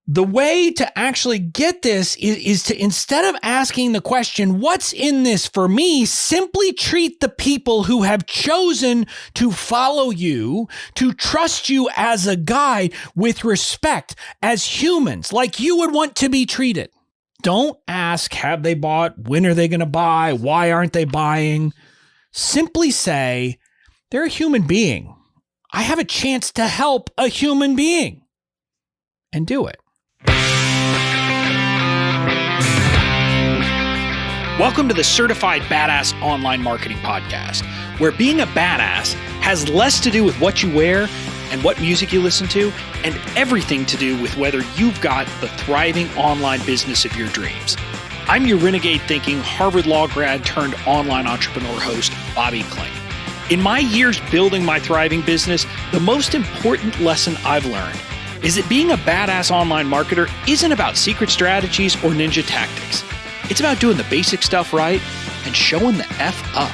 The way to actually get this is to, instead of asking the question, what's in this for me, simply treat the people who have chosen to follow you, to trust you as a guide with respect, as humans, like you would want to be treated. Don't ask, have they bought? When are they going to buy? Why aren't they buying? Simply say, they're a human being. I have a chance to help a human being. And do it. Welcome to the Certified Badass Online Marketing Podcast, where being a badass has less to do with what you wear and what music you listen to, and everything to do with whether you've got the thriving online business of your dreams. I'm your renegade thinking Harvard Law grad turned online entrepreneur host, Bobby Klink. In my years building my thriving business, the most important lesson I've learned is that being a badass online marketer isn't about secret strategies or ninja tactics. It's about doing the basic stuff right and showing the F up.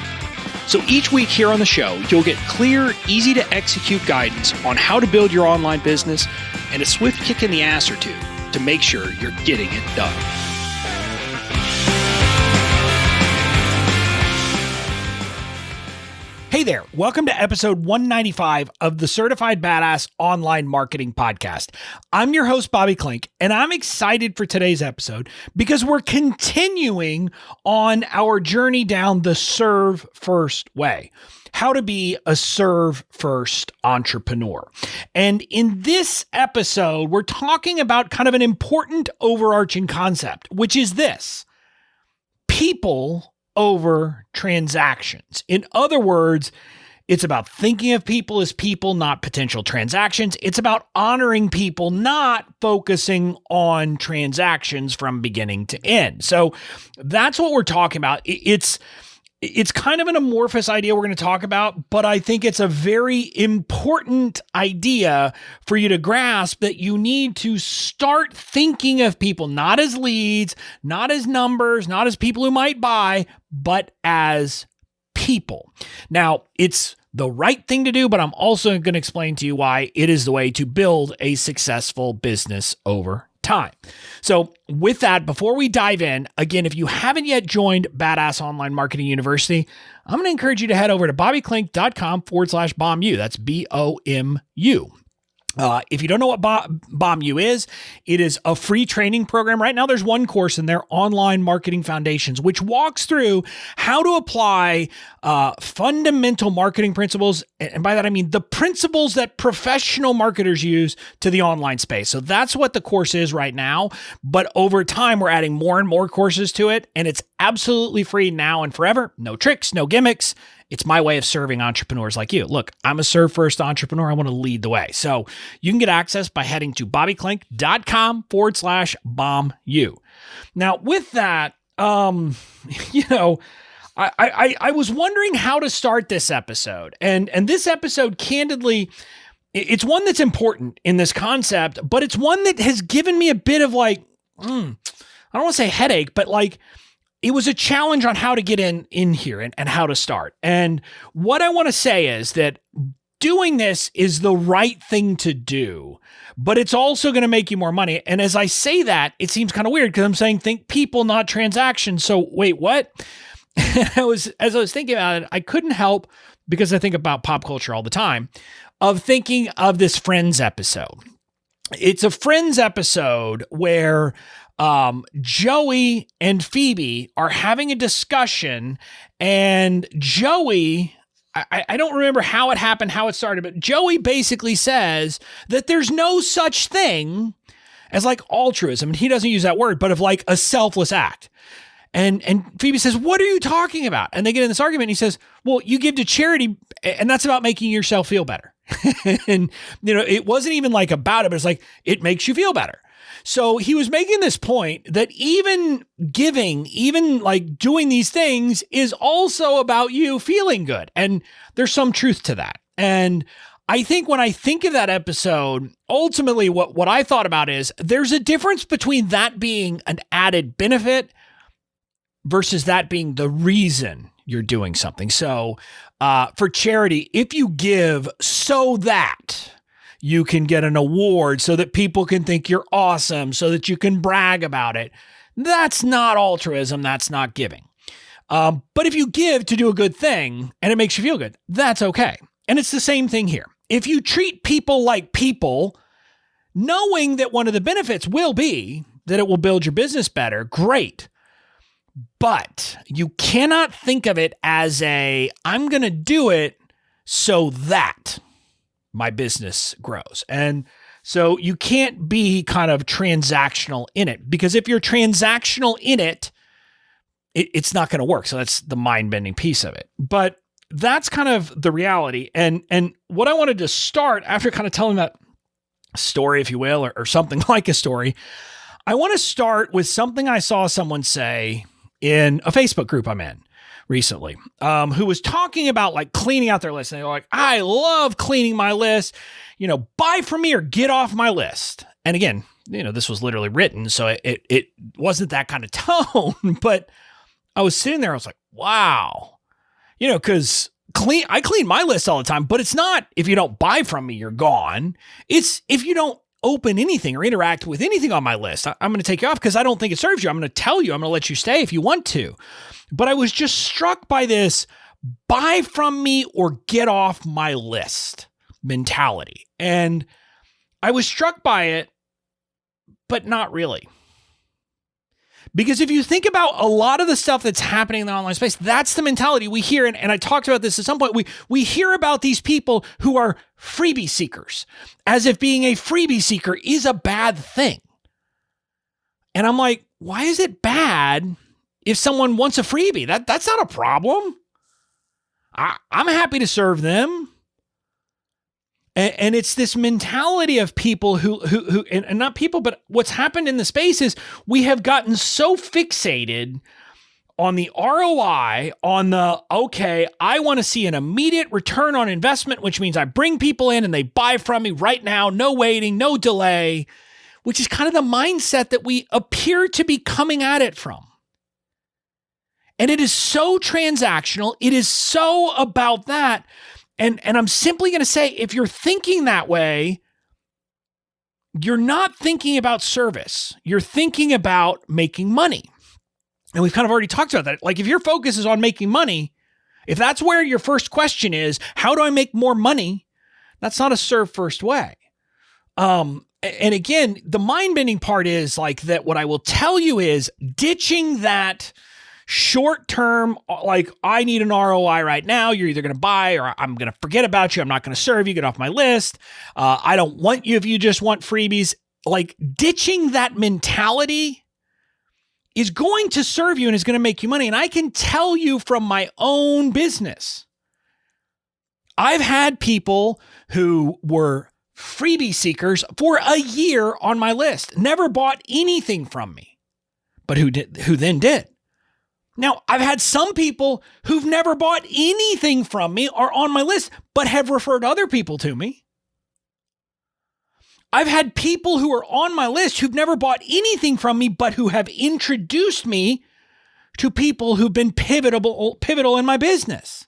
So each week here on the show, you'll get clear, easy to execute guidance on how to build your online business and a swift kick in the ass or two to make sure you're getting it done. Hey there, welcome to episode 195 of the Certified Badass Online Marketing Podcast. I'm your host, Bobby Klink, and I'm excited for today's episode because we're continuing on our journey down the serve first way, how to be a serve first entrepreneur. And in this episode, we're talking about kind of an important overarching concept, which is this: people over transactions. In other words, it's about thinking of people as people, not potential transactions. It's about honoring people, not focusing on transactions from beginning to end. So that's what we're talking about. It's kind of an amorphous idea we're going to talk about, but I think it's a very important idea for you to grasp, that you need to start thinking of people not as leads, not as numbers, not as people who might buy, but as people. Now, it's the right thing to do, but I'm also going to explain to you why it is the way to build a successful business over time. So with that, before we dive in, again, if you haven't yet joined Badass Online Marketing University, I'm going to encourage you to head over to bobbyklink.com/BOMU. That's BOMU. If you don't know what BOMU is, it is a free training program. Right now, there's one course in there, Online Marketing Foundations, which walks through how to apply fundamental marketing principles. And by that, I mean the principles that professional marketers use to the online space. So that's what the course is right now. But over time, we're adding more and more courses to it. And it's absolutely free now and forever. No tricks, no gimmicks. It's my way of serving entrepreneurs like you. Look, I'm a serve first entrepreneur. I want to lead the way. So you can get access by heading to bobbyklink.com/BOMU. Now, with that, I was wondering how to start this episode. And this episode, candidly, it's one that's important in this concept, but it's one that has given me a bit of I don't want to say headache, but it was a challenge on how to get in here and how to start. And what I want to say is that doing this is the right thing to do, but it's also going to make you more money. And as I say that, it seems kind of weird because I'm saying think people, not transactions. So wait, what? As I was thinking about it, I couldn't help, because I think about pop culture all the time, of thinking of this Friends episode. It's a Friends episode where Joey and Phoebe are having a discussion, and Joey, I don't remember how it happened, how it started, but Joey basically says that there's no such thing as altruism. And he doesn't use that word, but of a selfless act. And Phoebe says, what are you talking about? And they get in this argument, and he says, well, you give to charity, and that's about making yourself feel better. And, it wasn't even about it, but it's it makes you feel better. So he was making this point that even giving, even doing these things is also about you feeling good. And there's some truth to that. And I think when I think of that episode, ultimately what I thought about is there's a difference between that being an added benefit versus that being the reason you're doing something. So for charity, if you give so that you can get an award so that people can think you're awesome, so that you can brag about it. That's not altruism. That's not giving. But if you give to do a good thing and it makes you feel good, that's okay. And it's the same thing here. If you treat people like people, knowing that one of the benefits will be that it will build your business better, great. But you cannot think of it as I'm going to do it so that my business grows. And so you can't be kind of transactional in it, because if you're transactional in it, it's not going to work. So that's the mind-bending piece of it. But that's kind of the reality. And what I wanted to start after kind of telling that story, if you will, or something like a story, I want to start with something I saw someone say in a Facebook group I'm in recently, who was talking about like cleaning out their list. And they were like, I love cleaning my list, buy from me or get off my list. And again, this was literally written, so it wasn't that kind of tone, but I was sitting there, I was like, wow, because I clean my list all the time, but it's not if you don't buy from me, you're gone. It's if you don't open anything or interact with anything on my list, I'm going to take you off because I don't think it serves you. I'm going to tell you, I'm going to let you stay if you want to. But I was just struck by this buy from me or get off my list mentality. And I was struck by it, but not really. Because if you think about a lot of the stuff that's happening in the online space, that's the mentality we hear. And I talked about this at some point. We hear about these people who are freebie seekers, as if being a freebie seeker is a bad thing. And I'm like, why is it bad if someone wants a freebie? That's not a problem. I'm happy to serve them. And it's this mentality of people who and not people, but what's happened in the space is we have gotten so fixated on the ROI, on okay, I want to see an immediate return on investment, which means I bring people in and they buy from me right now, no waiting, no delay, which is kind of the mindset that we appear to be coming at it from. And it is so transactional. It is so about that. And I'm simply going to say, if you're thinking that way, you're not thinking about service. You're thinking about making money. And we've kind of already talked about that. Like if your focus is on making money, if that's where your first question is, how do I make more money? That's not a serve first way. And again, the mind-bending part is like that. What I will tell you is ditching that short-term, like I need an ROI right now. You're either going to buy or I'm going to forget about you. I'm not going to serve you. Get off my list. I don't want you if you just want freebies. Like ditching that mentality is going to serve you and is going to make you money. And I can tell you from my own business, I've had people who were freebie seekers for a year on my list, never bought anything from me, but who then did. Now, I've had some people who've never bought anything from me are on my list, but have referred other people to me. I've had people who are on my list who've never bought anything from me, but who have introduced me to people who've been pivotal in my business.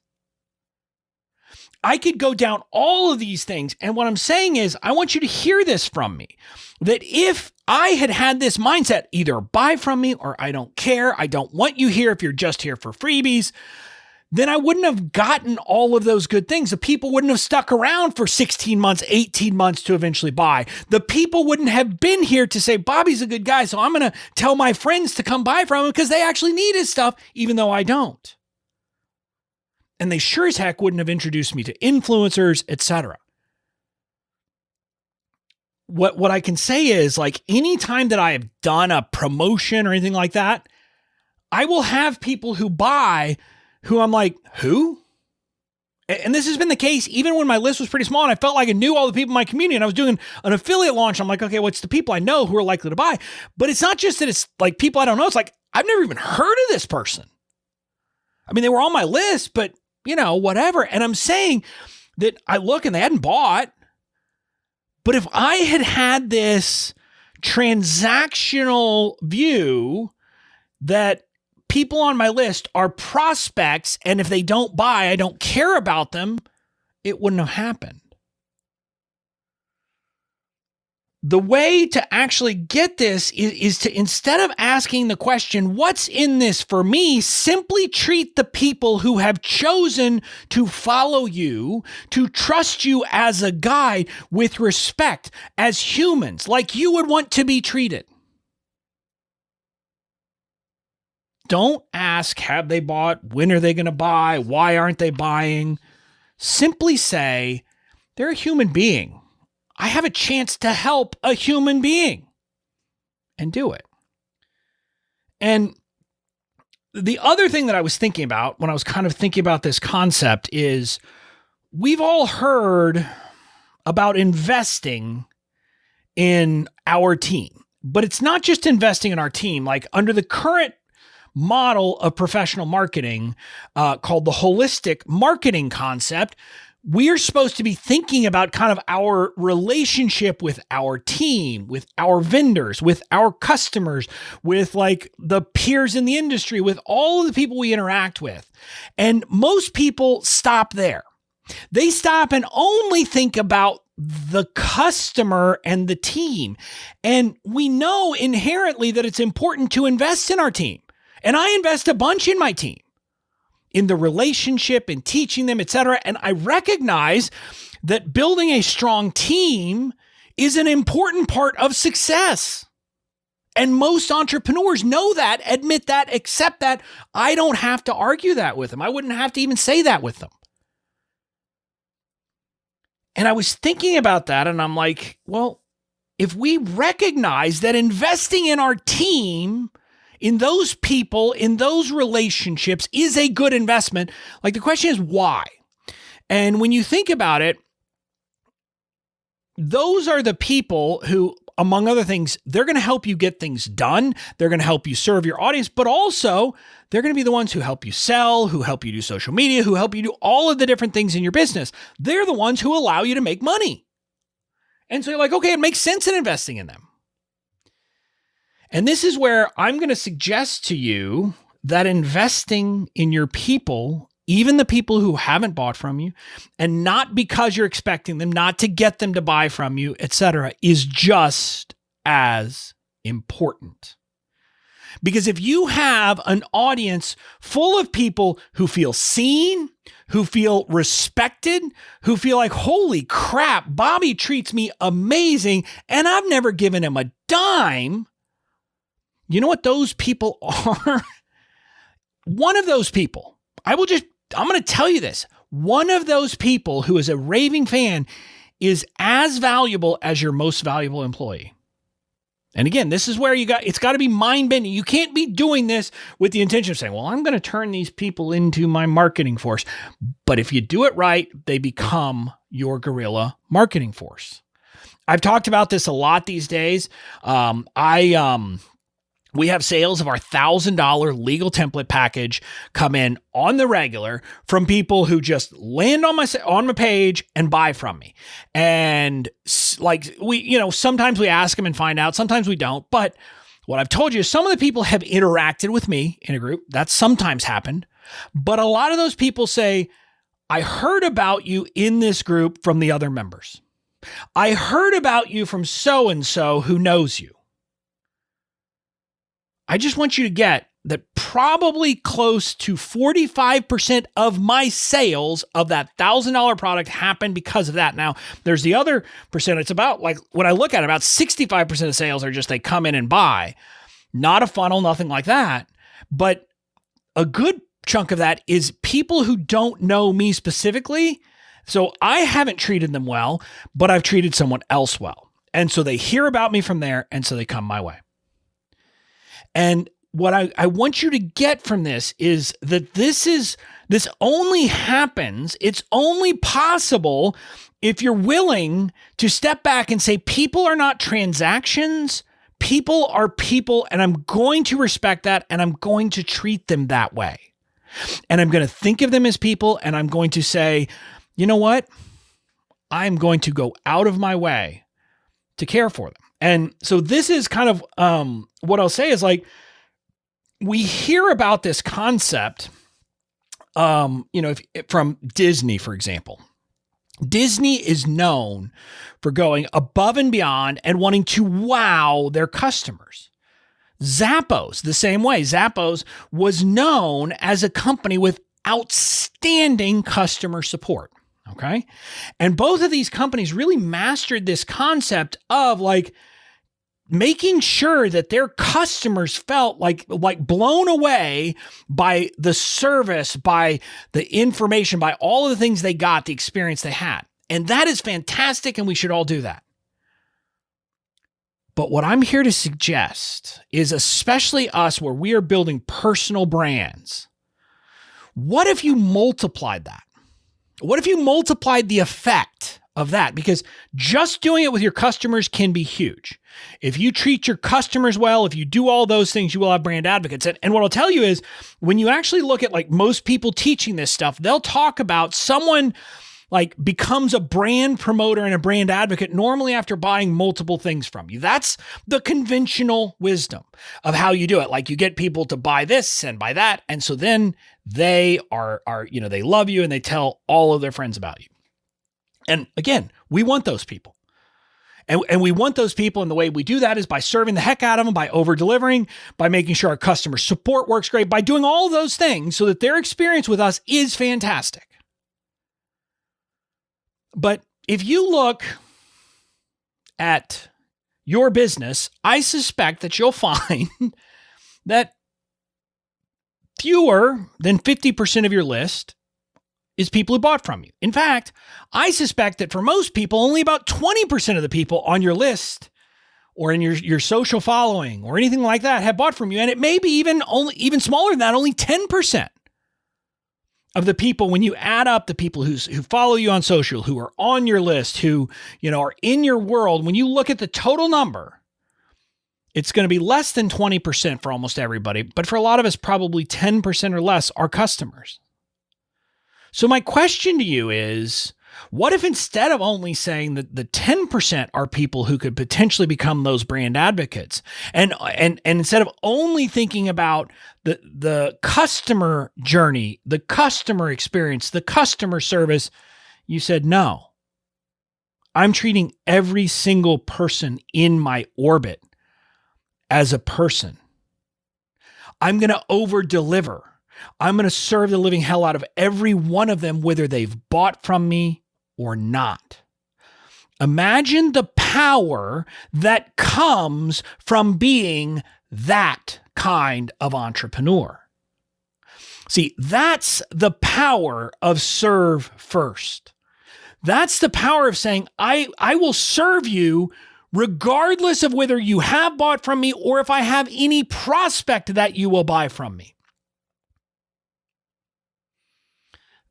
I could go down all of these things. And what I'm saying is, I want you to hear this from me, that if I had this mindset, either buy from me or I don't care, I don't want you here if you're just here for freebies, then I wouldn't have gotten all of those good things. The people wouldn't have stuck around for 16 months, 18 months to eventually buy. The people wouldn't have been here to say, Bobby's a good guy, so I'm going to tell my friends to come buy from him because they actually need his stuff, even though I don't. And they sure as heck wouldn't have introduced me to influencers, etc. What I can say is, like, anytime that I have done a promotion or anything like that, I will have people who buy who I'm like, who? And this has been the case even when my list was pretty small and I felt like I knew all the people in my community and I was doing an affiliate launch. I'm like, okay, what's the people I know who are likely to buy? But it's not just that it's like people I don't know. It's like, I've never even heard of this person. I mean, they were on my list, but whatever. And I'm saying that I look and they hadn't bought. But if I had this transactional view that people on my list are prospects, and if they don't buy, I don't care about them, it wouldn't have happened. the way to actually get this is to, instead of asking the question, what's in this for me, simply treat the people who have chosen to follow you, to trust you as a guide with respect, as humans, like you would want to be treated. Don't ask, have they bought? When are they going to buy? Why aren't they buying? Simply say, they're a human being. I have a chance to help a human being, and do it. And the other thing that I was thinking about when I was kind of thinking about this concept is, we've all heard about investing in our team, but it's not just investing in our team. Like, under the current model of professional marketing, called the holistic marketing concept, we're supposed to be thinking about kind of our relationship with our team, with our vendors, with our customers, with like the peers in the industry, with all of the people we interact with. And most people stop there. They stop and only think about the customer and the team. And we know inherently that it's important to invest in our team. And I invest a bunch in my team, in the relationship, in teaching them, etc. And I recognize that building a strong team is an important part of success. And most entrepreneurs know that, admit that, accept that. I don't have to argue that with them. I wouldn't have to even say that with them. And I was thinking about that, and I'm like, well, if we recognize that investing in our team, in those people, in those relationships, is a good investment, like, the question is why? And when you think about it, those are the people who, among other things, they're going to help you get things done. They're going to help you serve your audience, but also they're going to be the ones who help you sell, who help you do social media, who help you do all of the different things in your business. They're the ones who allow you to make money. And so you're like, okay, it makes sense in investing in them. And this is where I'm going to suggest to you that investing in your people, even the people who haven't bought from you, and not because you're expecting them, not to get them to buy from you, etc., is just as important. Because if you have an audience full of people who feel seen, who feel respected, who feel like, holy crap, Bobby treats me amazing, and I've never given him a dime, you know what those people are? One of those people, I'm going to tell you this. One of those people who is a raving fan is as valuable as your most valuable employee. And again, this is where it's got to be mind bending. You can't be doing this with the intention of saying, well, I'm going to turn these people into my marketing force. But if you do it right, they become your guerrilla marketing force. I've talked about this a lot these days. We have sales of our $1,000 legal template package come in on the regular from people who just land on my page and buy from me. And like sometimes we ask them and find out, sometimes we don't. But what I've told you is some of the people have interacted with me in a group. That's sometimes happened. But a lot of those people say, I heard about you in this group from the other members. I heard about you from so-and-so who knows you. I just want you to get that probably close to 45% of my sales of that $1,000 product happened because of that. Now, there's the other percent. It's about, like, when I look at it, about 65% of sales are just they come in and buy. Not a funnel, nothing like that. But a good chunk of that is people who don't know me specifically. So I haven't treated them well, but I've treated someone else well. And so they hear about me from there, and so they come my way. And what I want you to get from this is that this only happens, it's only possible if you're willing to step back and say, people are not transactions, people are people, and I'm going to respect that, and I'm going to treat them that way. And I'm going to think of them as people, and I'm going to say, you know what? I'm going to go out of my way to care for them. And so this is kind of what I'll say is, like, we hear about this concept, from Disney, for example. Disney is known for going above and beyond and wanting to wow their customers. Zappos, the same way. Zappos was known as a company with outstanding customer support. Okay. And both of these companies really mastered this concept of like making sure that their customers felt like blown away by the service, by the information, by all of the things they got, the experience they had. And that is fantastic, and we should all do that. But what I'm here to suggest is, especially us where we are building personal brands, what if you multiplied that? What if you multiplied the effect of that? Because just doing it with your customers can be huge. If you treat your customers well, if you do all those things, you will have brand advocates. And what I'll tell you is, when you actually look at like most people teaching this stuff, they'll talk about someone like becomes a brand promoter and a brand advocate normally after buying multiple things from you. That's the conventional wisdom of how you do it. Like you get people to buy this and buy that. And so then they are, they love you and they tell all of their friends about you. And again, we want those people. And we want those people, and the way we do that is by serving the heck out of them, by over-delivering, by making sure our customer support works great, by doing all of those things so that their experience with us is fantastic. But if you look at your business, I suspect that you'll find that fewer than 50% of your list is people who bought from you. In fact, I suspect that for most people, only about 20% of the people on your list or in your social following or anything like that have bought from you. And it may be even smaller than that, only 10% of the people, when you add up the people who follow you on social, who are on your list, who, are in your world, when you look at the total number, it's going to be less than 20% for almost everybody. But for a lot of us, probably 10% or less are customers. So my question to you is, what if instead of only saying that the 10% are people who could potentially become those brand advocates, and instead of only thinking about the customer journey, the customer experience, the customer service, you said, no, I'm treating every single person in my orbit as a person. I'm going to over-deliver. I'm going to serve the living hell out of every one of them, whether they've bought from me or not. Imagine the power that comes from being that kind of entrepreneur. See, that's the power of serve first. That's the power of saying, I will serve you regardless of whether you have bought from me or if I have any prospect that you will buy from me.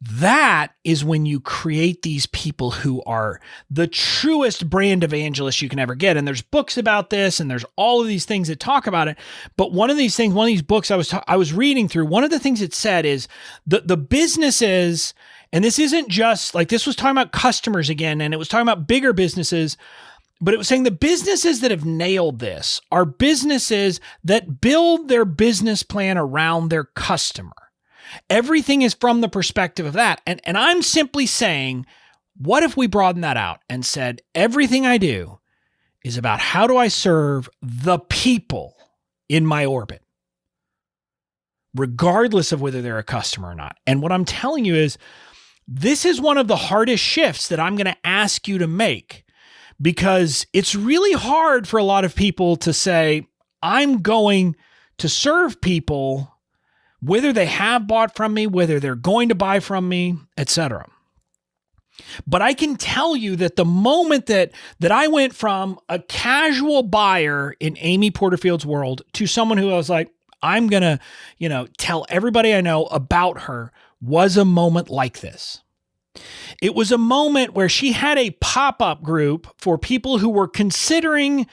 That is when you create these people who are the truest brand evangelists you can ever get. And there's books about this, and there's all of these things that talk about it. But one of these books I was reading through, one of the things it said is the businesses, and this isn't just like, this was talking about customers again, and it was talking about bigger businesses, but it was saying the businesses that have nailed this are businesses that build their business plan around their customer. Everything is from the perspective of that. And I'm simply saying, what if we broaden that out and said, everything I do is about how do I serve the people in my orbit, regardless of whether they're a customer or not. And what I'm telling you is, this is one of the hardest shifts that I'm going to ask you to make, because it's really hard for a lot of people to say, I'm going to serve people whether they have bought from me, whether they're going to buy from me, etc. But I can tell you that the moment that I went from a casual buyer in Amy Porterfield's world to someone who I was like, I'm going to, tell everybody I know about her, was a moment like this. It was a moment where she had a pop-up group for people who were considering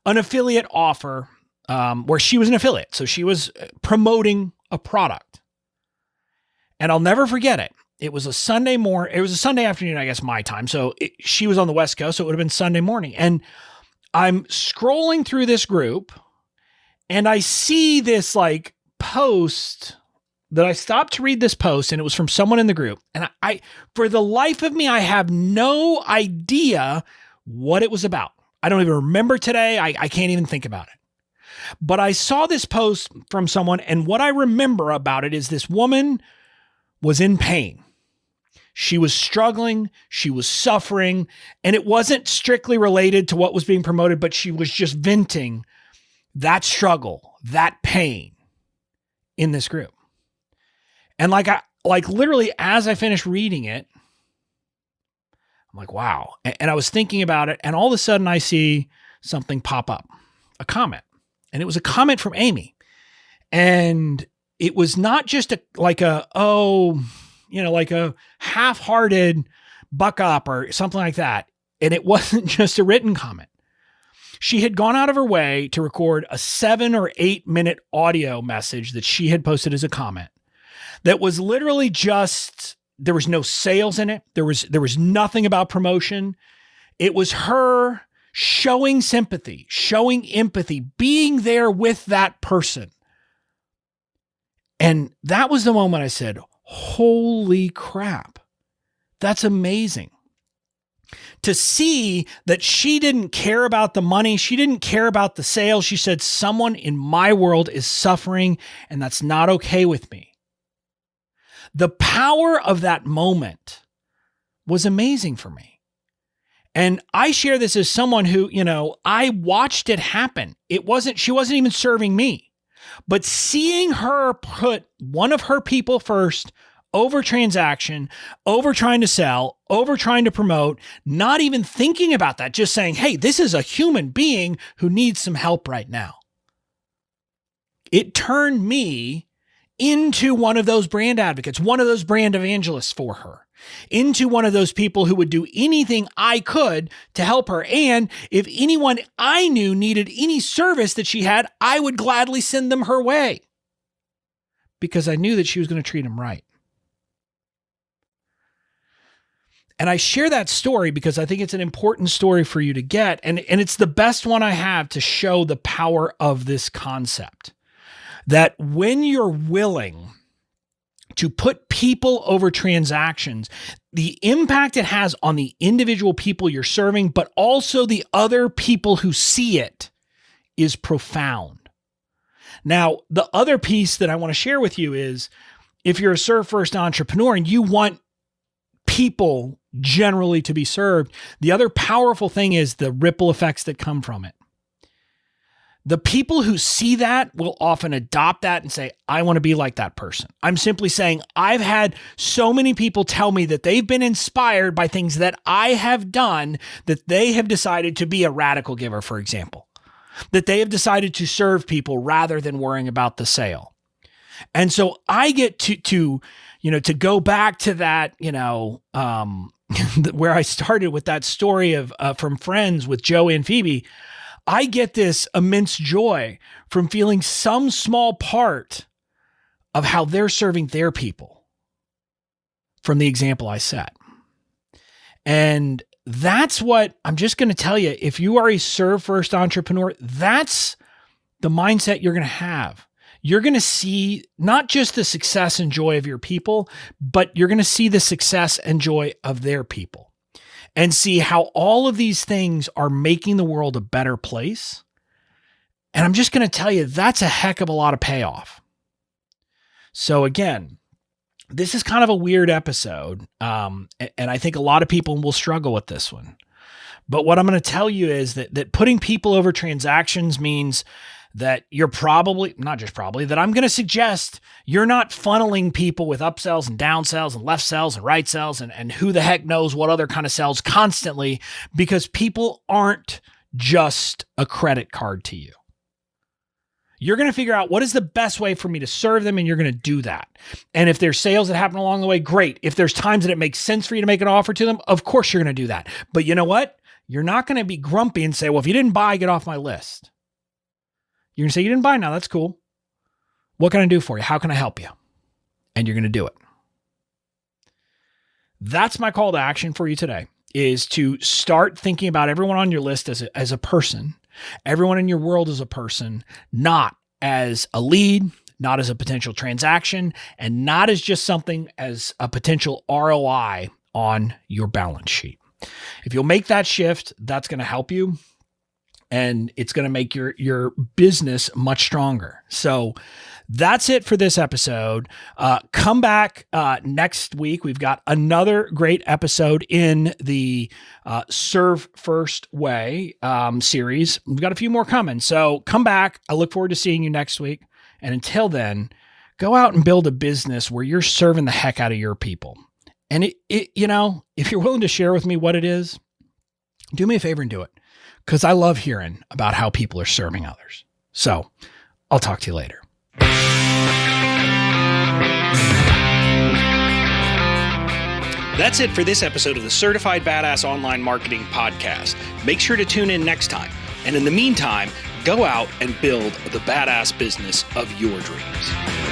an affiliate offer, where she was an affiliate. So she was promoting a product. And I'll never forget it. It was a Sunday afternoon, I guess, my time. So she was on the West Coast, so it would have been Sunday morning. And I'm scrolling through this group, and I see this like post that I stopped to read this post, and it was from someone in the group. And I for the life of me, I have no idea what it was about. I don't even remember today. I can't even think about it. But I saw this post from someone, and what I remember about it is this woman was in pain. She was struggling, she was suffering, and it wasn't strictly related to what was being promoted, but she was just venting that struggle, that pain in this group. And like literally as I finished reading it, I'm like, wow. And I was thinking about it, and all of a sudden I see something pop up, a comment. And it was a comment from Amy. And it was not just like a half-hearted buck up or something like that. And it wasn't just a written comment. She had gone out of her way to record a 7 or 8 minute audio message that she had posted as a comment that was literally just, there was no sales in it. There was nothing about promotion. It was her showing sympathy, showing empathy, being there with that person. And that was the moment I said, holy crap, that's amazing. To see that she didn't care about the money, she didn't care about the sales. She said, someone in my world is suffering, and that's not okay with me. The power of that moment was amazing for me. And I share this as someone who, I watched it happen. She wasn't even serving me, but seeing her put one of her people first over transaction, over trying to sell, over trying to promote, not even thinking about that, just saying, hey, this is a human being who needs some help right now. It turned me into one of those brand advocates, one of those brand evangelists for her, into one of those people who would do anything I could to help her. And if anyone I knew needed any service that she had, I would gladly send them her way because I knew that she was going to treat them right. And I share that story because I think it's an important story for you to get. And it's the best one I have to show the power of this concept. That when you're willing to put people over transactions, the impact it has on the individual people you're serving, but also the other people who see it, is profound. Now, the other piece that I want to share with you is if you're a serve first entrepreneur and you want people generally to be served, the other powerful thing is the ripple effects that come from it. The people who see that will often adopt that and say, I want to be like that person. I'm simply saying, I've had so many people tell me that they've been inspired by things that I have done, that they have decided to be a radical giver, for example, that they have decided to serve people rather than worrying about the sale. And so I get to go back to that, where I started with that story of from Friends with Joey and Phoebe. I get this immense joy from feeling some small part of how they're serving their people from the example I set. And that's what I'm just going to tell you. If you are a serve first entrepreneur, that's the mindset you're going to have. You're going to see not just the success and joy of your people, but you're going to see the success and joy of their people. And see how all of these things are making the world a better place. And I'm just going to tell you, that's a heck of a lot of payoff. So again, this is kind of a weird episode. And I think a lot of people will struggle with this one. But what I'm going to tell you is that putting people over transactions means that you're probably, not just probably, that I'm going to suggest you're not funneling people with upsells and downsells and left sells and right sells and who the heck knows what other kind of sells constantly, because people aren't just a credit card to you. You're going to figure out what is the best way for me to serve them, and you're going to do that. And if there's sales that happen along the way, great. If there's times that it makes sense for you to make an offer to them, of course you're going to do that. But you know what? You're not going to be grumpy and say, well, if you didn't buy, get off my list. You're going to say, you didn't buy now. That's cool. What can I do for you? How can I help you? And you're going to do it. That's my call to action for you today, is to start thinking about everyone on your list as a person, everyone in your world as a person, not as a lead, not as a potential transaction, and not as just something as a potential ROI on your balance sheet. If you'll make that shift, that's going to help you, and it's going to make your business much stronger. So that's it for this episode. Come back next week. We've got another great episode in the Serve First Way series. We've got a few more coming. So come back. I look forward to seeing you next week. And until then, go out and build a business where you're serving the heck out of your people. And if you're willing to share with me what it is, do me a favor and do it, because I love hearing about how people are serving others. So I'll talk to you later. That's it for this episode of the Certified Badass Online Marketing Podcast. Make sure to tune in next time. And in the meantime, go out and build the badass business of your dreams.